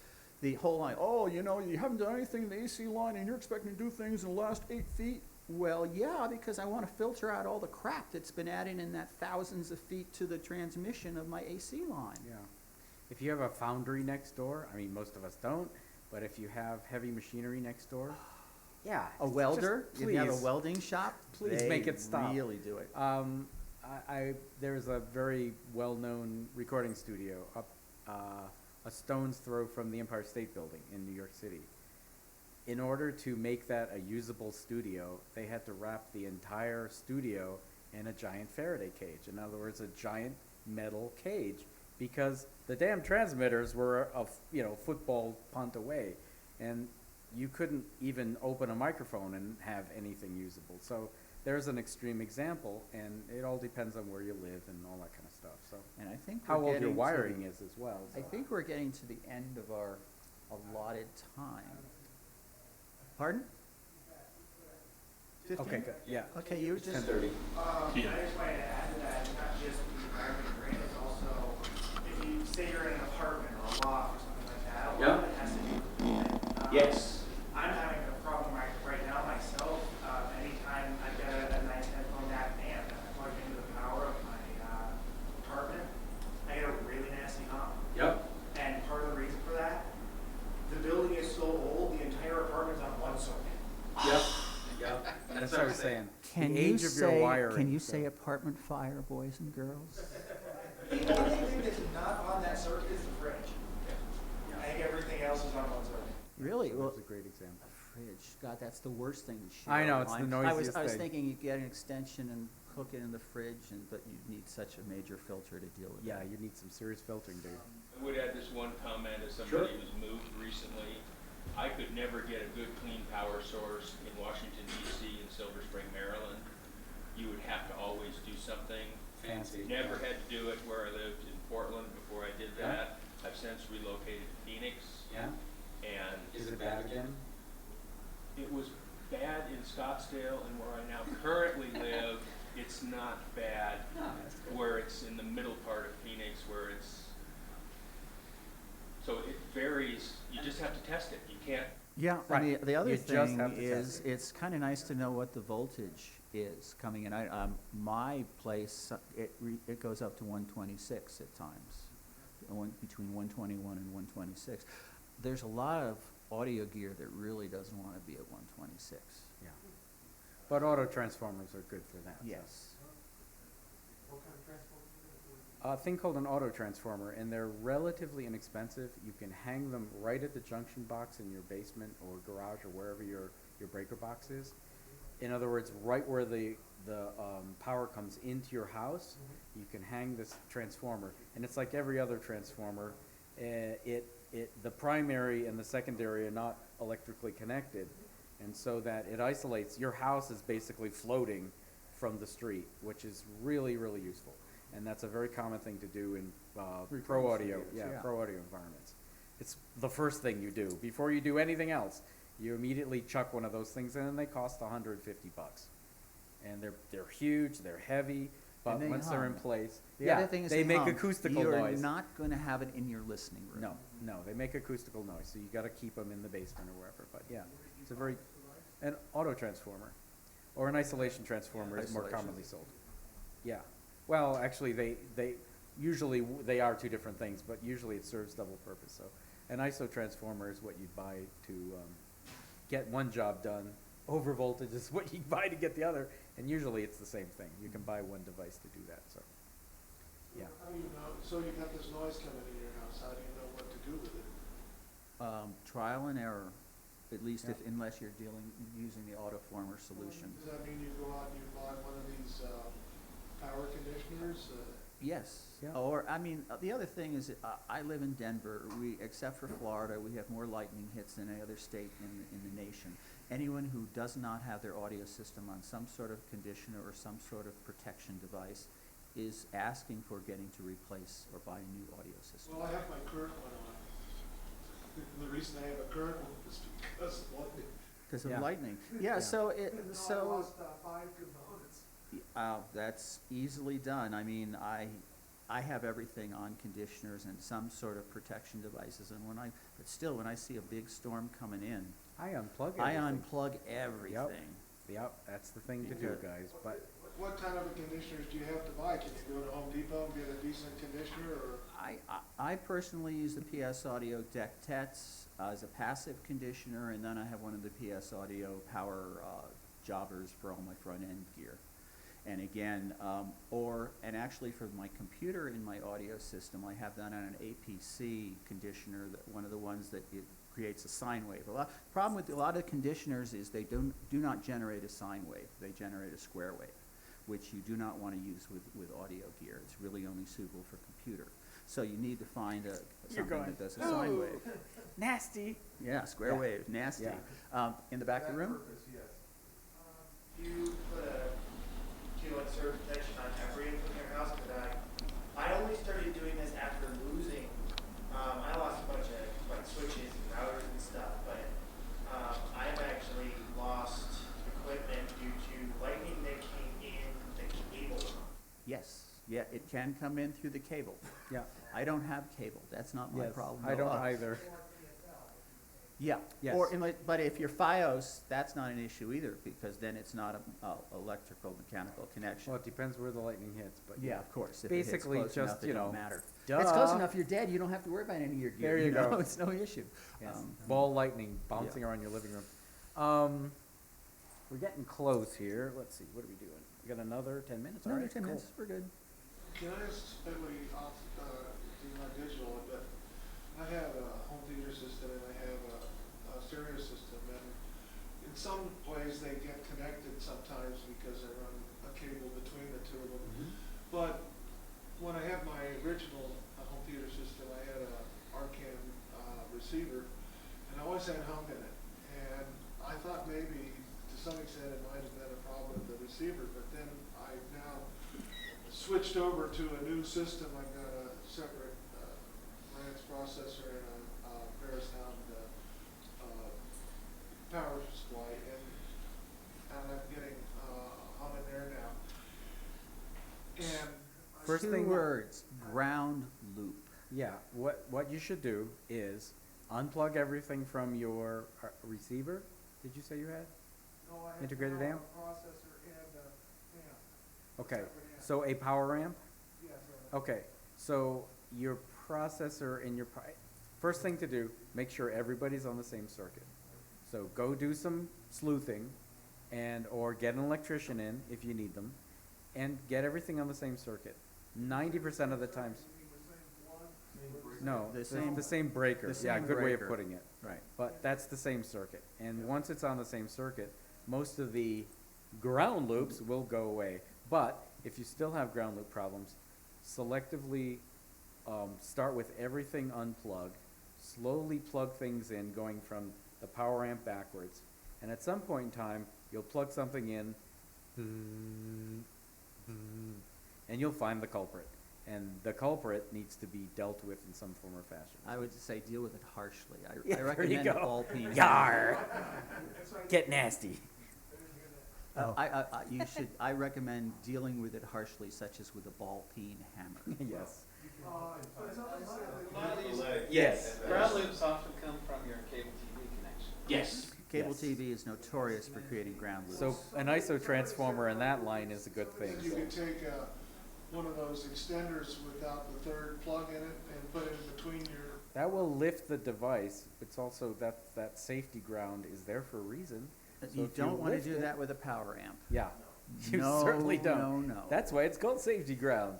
The whole line, oh, you know, you haven't done anything in the AC line and you're expecting to do things in the last 8 feet. Well, yeah, because I want to filter out all the crap that's been added in that thousands of feet to the transmission of my AC line. Yeah. If you have a foundry next door, I mean, most of us don't, but if you have heavy machinery next door, yeah. A welder, just if you have a please. welding shop, Please they make it stop. really do it. There's a very well-known recording studio up a stone's throw from the Empire State Building in New York City. In order to make that a usable studio, they had to wrap the entire studio in a giant Faraday cage. In other words, a giant metal cage, because the damn transmitters were a football punt away, and you couldn't even open a microphone and have anything usable. So there's an extreme example, and it all depends on where you live and all that kind of stuff. So And I think how we're old your getting wiring is as well. I So. think we're getting to the end of our allotted time. Pardon? 15? Okay, good. Yeah. Okay, you just. 10:30. I just wanted to add to that, it's not just the environment you're in, it's also, if you say you're in an apartment or a loft or something like that, a lot of it has to do with coolant. Yes. I'm having a problem right now myself, anytime I've got a nice headphone jack amp and I plug into the power of my apartment, I get a really nasty hum. Yep. And part of the reason for that, the building is so old, the entire apartment's on one circuit. Yep. Yep. That's what I was saying. Can the you age of say, your wiring. can you so- say apartment fire, boys and girls? The only thing that's not on that circuit is the fridge. I think everything else is on one circuit. Really? Well, That's a great example. a fridge, God, that's the worst thing to share. I know, it's the online. noisiest I was thing. thinking you get an extension and hook it in the fridge, but you need such a major filter to deal with Yeah, that. you need some serious filtering, dude. I would add this one comment as somebody who's moved recently. I could never get a good clean power source in Washington DC and Silver Spring, Maryland. You would have to always do something Fancy. Never had to do it where I lived in Portland before I did that. I've since relocated to Phoenix. Yeah? And Is it bad again? it was bad in Scottsdale, and where I now currently live, it's not bad. Where it's in the middle part of Phoenix, where it's, so it varies. You just have to test it. You can't. Yeah, Right. and the other You just thing have to is, test it. it's kind of nice to know what the voltage is coming in. My place, it goes up to 126 at times, between 121 and 126. There's a lot of audio gear that really doesn't want to be at 126. Yeah. But auto transformers are good for that. so. Yes. What kind of transport? A thing called an auto transformer, and they're relatively inexpensive. You can hang them right at the junction box in your basement or garage or wherever your breaker box is. In other words, right where the power comes into your house, you can hang this transformer, and it's like every other transformer. The primary and the secondary are not electrically connected, and so that it isolates. Your house is basically floating from the street, which is really, really useful. And that's a very common thing to do in pro audio, pro audio environments. It's the first thing you do before you do anything else. You immediately chuck one of those things in, and they cost $150. And they're huge, they're heavy, but And they once they're in hum. place, The other thing is they make hum. acoustical You're noise. not going to have it in your listening room. No, they make acoustical noise, so you got to keep them in the basement or wherever. But yeah, it's an auto transformer, or an isolation transformer is more Isolation. commonly sold. Yeah, well, actually, they usually they are two different things, but usually it serves double purpose. So, an ISO transformer is what you'd buy to get one job done over voltage is what you buy to get the other, and usually it's the same thing. You can buy one device to do that, so, yeah. How do you know, so you got this noise coming in your house, how do you know what to do with it? Trial and error, at least Yeah. unless you're using the autoformer solution. Does that mean you go out and you buy one of these, power conditioners? Yes. Yeah. Or, I mean, the other thing is, I live in Denver. Except for Florida, we have more lightning hits than any other state in the nation. Anyone who does not have their audio system on some sort of conditioner or some sort of protection device is asking for getting to replace or buy a new audio system. Well, I have my current one on. The reason I have a current one is because of lightning. Because of Yeah. lightning. Yeah, so And I lost 5 components. that's easily done. I mean, I have everything on conditioners and some sort of protection devices, and but still, when I see a big storm coming in, I unplug I everything. unplug everything. Yep, that's the thing to do, Because- guys, but What kind of conditioners do you have to buy? Can you go to Home Depot and get a decent conditioner, or? I personally use the PS Audio Deck Tets as a passive conditioner, and then I have one of the PS Audio power jobbers for all my front end gear. And again, and actually for my computer in my audio system, I have that on an APC conditioner, one of the ones that it creates a sine wave. Problem with a lot of conditioners is they do not generate a sine wave, they generate a square wave, which you do not want to use with audio gear. It's really only suitable for computer. So you need to find something that does a sine wave. nasty. Yeah, square Yeah. wave, nasty. Yeah. In the back of the room? Purpose, yes. Do you like serve protection on every input in your house? Because I only started doing this after losing. I lost a bunch of like switches and routers and stuff, but I've actually lost equipment due to lightning that came in the cable. Yes. Yeah, it can come in through the cable. Yeah. I don't have cable. That's not my Yes, problem. I at don't all. either. Yeah. Yes. But if you're FiOS, that's not an issue either, because then it's not a electrical mechanical connection. Well, it depends where the lightning hits, but Yeah, of course. If it hits basically close just, enough, it you don't know, matter. duh. If it's close enough, you're dead. You don't have to worry about any of your gear. There you go. know? It's no issue. Yes. Um, Ball lightning bouncing around your living room. We're getting close here. Let's see, what are we doing? We got another 10 minutes, all Another right? 10 cool. minutes, we're good. Can I just quickly off, do my digital a bit? I have a home theater system and I have a stereo system, and in some ways they get connected sometimes because I run a cable between the two of them. But when I had my original home theater system, I had a RCAM receiver, and I always had hung in it. And I thought maybe to some extent it might have been a problem with the receiver, but then I've now switched over to a new system. I've got a separate Rance processor and a Parasound power supply, and I'm getting hum in there now. And First Two thing- words, ground loop. Yeah, what you should do is unplug everything from your receiver. Did you say you had? No, I have Integrated now amp? a processor and a amp. Okay, Separate amp. so a power amp? Yes, Okay, so your processor and your, first thing to do, make sure everybody's on the same circuit. So go do some sleuthing or get an electrician in if you need them, and get everything on the same circuit. 90% of the times, You mean the same plug? no, The the same breaker, the yeah, same good way of breaker. putting it. Right. But that's the same circuit, and once it's on the same circuit, most of the ground loops will go away. But if you still have ground loop problems, selectively start with everything unplugged, slowly plug things in, going from the power amp backwards, and at some point in time, you'll plug something in, and you'll find the culprit. And the culprit needs to be dealt with in some form or fashion. I would say deal with it harshly. Yeah, I there you recommend a go. ball peen. Yar! Get nasty. I recommend dealing with it harshly, such as with a ball peen hammer. Yes. But somebody said A lot of these, Yes. ground loops often come from your cable TV connection. Yes. Cable Yes. TV is notorious for creating ground loops. So an ISO transformer in that line is a good thing. you can take one of those extenders without the third plug in it and put it in between your. That will lift the device. It's also that safety ground is there for a reason. So You if don't want to lift do it- that with a power amp. Yeah, you No, certainly don't. no. That's why it's called safety ground.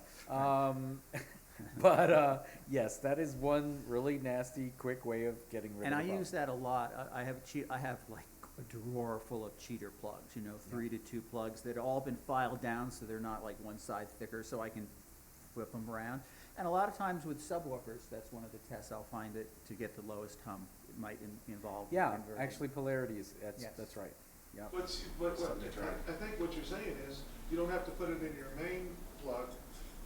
But yes, that is one really nasty, quick way of getting rid And of I the problem. use that a lot. I have like a drawer full of cheater plugs, 3 to 2 plugs that have all been filed down so they're not like one side thicker, so I can whip them around. And a lot of times with subwoofers, that's one of the tests I'll find that to get the lowest hum, it might involve Yeah, inverting. actually polarity is, Yes. that's right. Yep. But Something to try. I think what you're saying is, you don't have to put it in your main plug.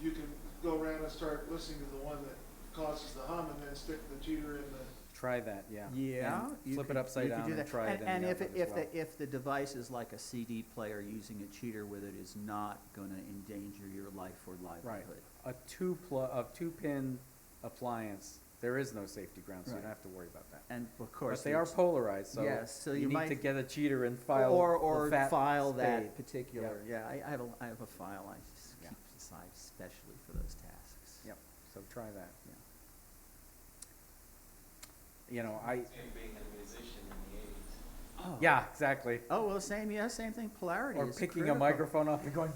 You can go around and start listening to the one that causes the hum and then stick the cheater in the. Try that, yeah. Yeah. And you flip could- it upside you could down do and that. try it in And the if outlet as well. if the device is like a CD player, using a cheater with it is not gonna endanger your life or Right. livelihood. A two-pin appliance, there is no safety ground, so you Right. don't have to worry about that. And of course. But they are polarized, so Yes, so you you need might- to get a cheater and file Or the fat file spade. that particular, yeah, I have a file I just Yeah. keep aside especially for those tasks. Yep, so try that, yeah. It's like being a musician in the 80s. Oh. Yeah, exactly. Oh, well, same thing, polarity Or is picking critical. a microphone up and going,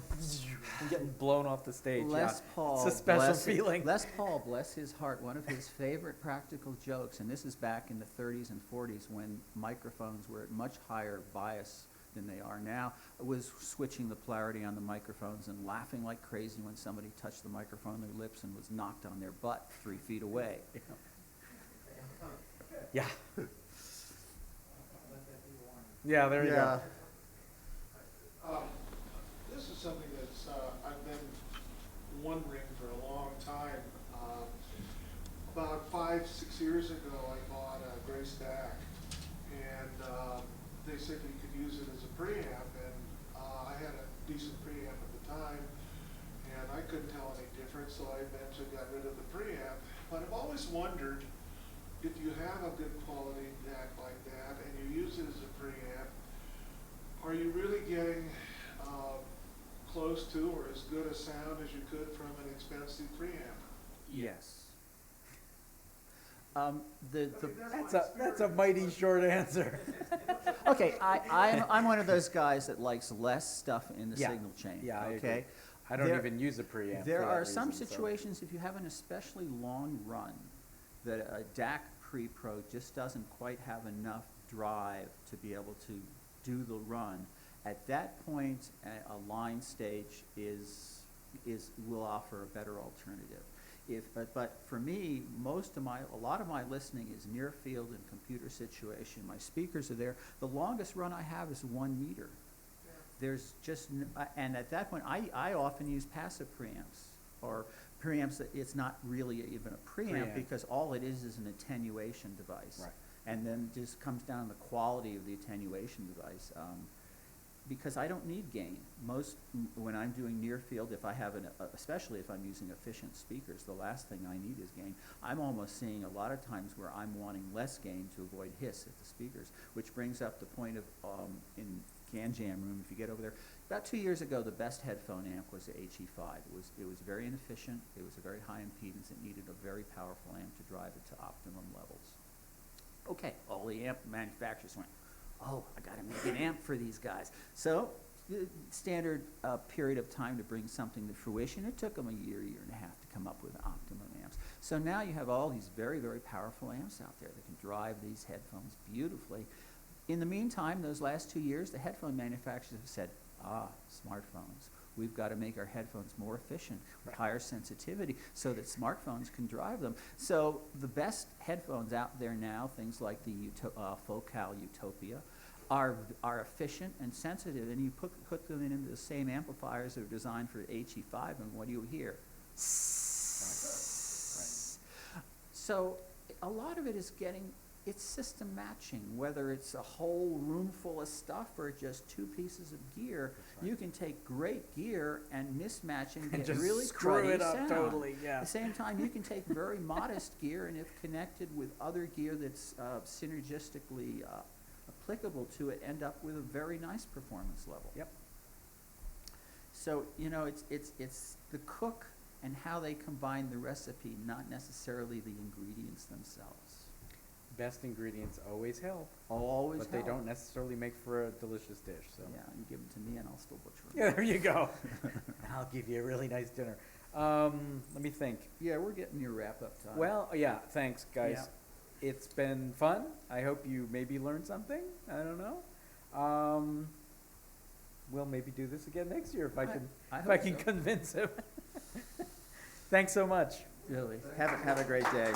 and getting blown off the stage, yeah. Les Paul, It's a special bless feeling. Les Paul, bless his heart, one of his favorite practical jokes, and this is back in the 30s and 40s when microphones were at much higher bias than they are now, was switching the polarity on the microphones and laughing like crazy when somebody touched the microphone on their lips and was knocked on their butt 3 feet away. Yeah. Yeah, there you go. This is something that's, I've been wondering for a long time. About 5-6 years ago, I bought a gray stack, and they said you could use it as a preamp, and I had a decent preamp at the time, and I couldn't tell any difference, so I eventually got rid of the preamp. But I've always wondered, if you have a good quality DAC like that and you use it as a preamp, are you really getting close to or as good a sound as you could from an expensive preamp? Yes. That's a mighty short answer. Okay, I'm one of those guys that likes less stuff in the Yeah. signal chain. Yeah, I okay? agree. I don't There- even use a preamp. There for that are some reason, so. situations, if you have an especially long run, that a DAC pre-pro just doesn't quite have enough drive to be able to do the run. At that point, a line stage will offer a better alternative. But for me, a lot of my listening is near field and computer situation. My speakers are there. The longest run I have is 1 meter. There's just, and at that point, I often use passive preamps, or preamps that it's not really even a preamp because all it is an attenuation device. Right. And then it just comes down to the quality of the attenuation device. Because I don't need gain. When I'm doing near field, if I have especially if I'm using efficient speakers, the last thing I need is gain. I'm almost seeing a lot of times where I'm wanting less gain to avoid hiss at the speakers, which brings up the point of in CanJam room, if you get over there. About 2 years ago, the best headphone amp was the HE5. It was very inefficient. It was a very high impedance. It needed a very powerful amp to drive it to optimum levels. Okay, all the amp manufacturers went, oh, I got to make an amp for these guys. So, standard period of time to bring something to fruition. It took them a year and a half to come up with optimum amps. So now you have all these very, very powerful amps out there that can drive these headphones beautifully. In the meantime, those last 2 years, the headphone manufacturers have said, smartphones. We've got to make our headphones more efficient with higher sensitivity so that smartphones can drive them. So the best headphones out there now, things like the Focal Utopia, are efficient and sensitive, and you put them into the same amplifiers that are designed for HE5, and what do you hear? So a lot of it is it's system matching, whether it's a whole room full of stuff or just 2 pieces of gear. Right. You can take great gear and mismatch and get just really screw cruddy it up sound. totally, yeah. At the same time, you can take very modest gear, and if connected with other gear that's synergistically applicable to it, end up with a very nice performance level. Yep. So, it's the cook and how they combine the recipe, not necessarily the ingredients themselves. best ingredients always help, Always but they help. don't necessarily make for a delicious dish, so. Yeah, you give them to me and I'll still butcher them. Yeah, there you go. I'll give you a really nice dinner. Let me think. Yeah, we're getting near wrap-up time. Well, yeah, thanks, guys. Yeah. It's been fun. I hope you maybe learned something. I don't know. We'll maybe do this again next year if I can, I if I hope can so. convince him. Thanks so much. Really. Have a great day.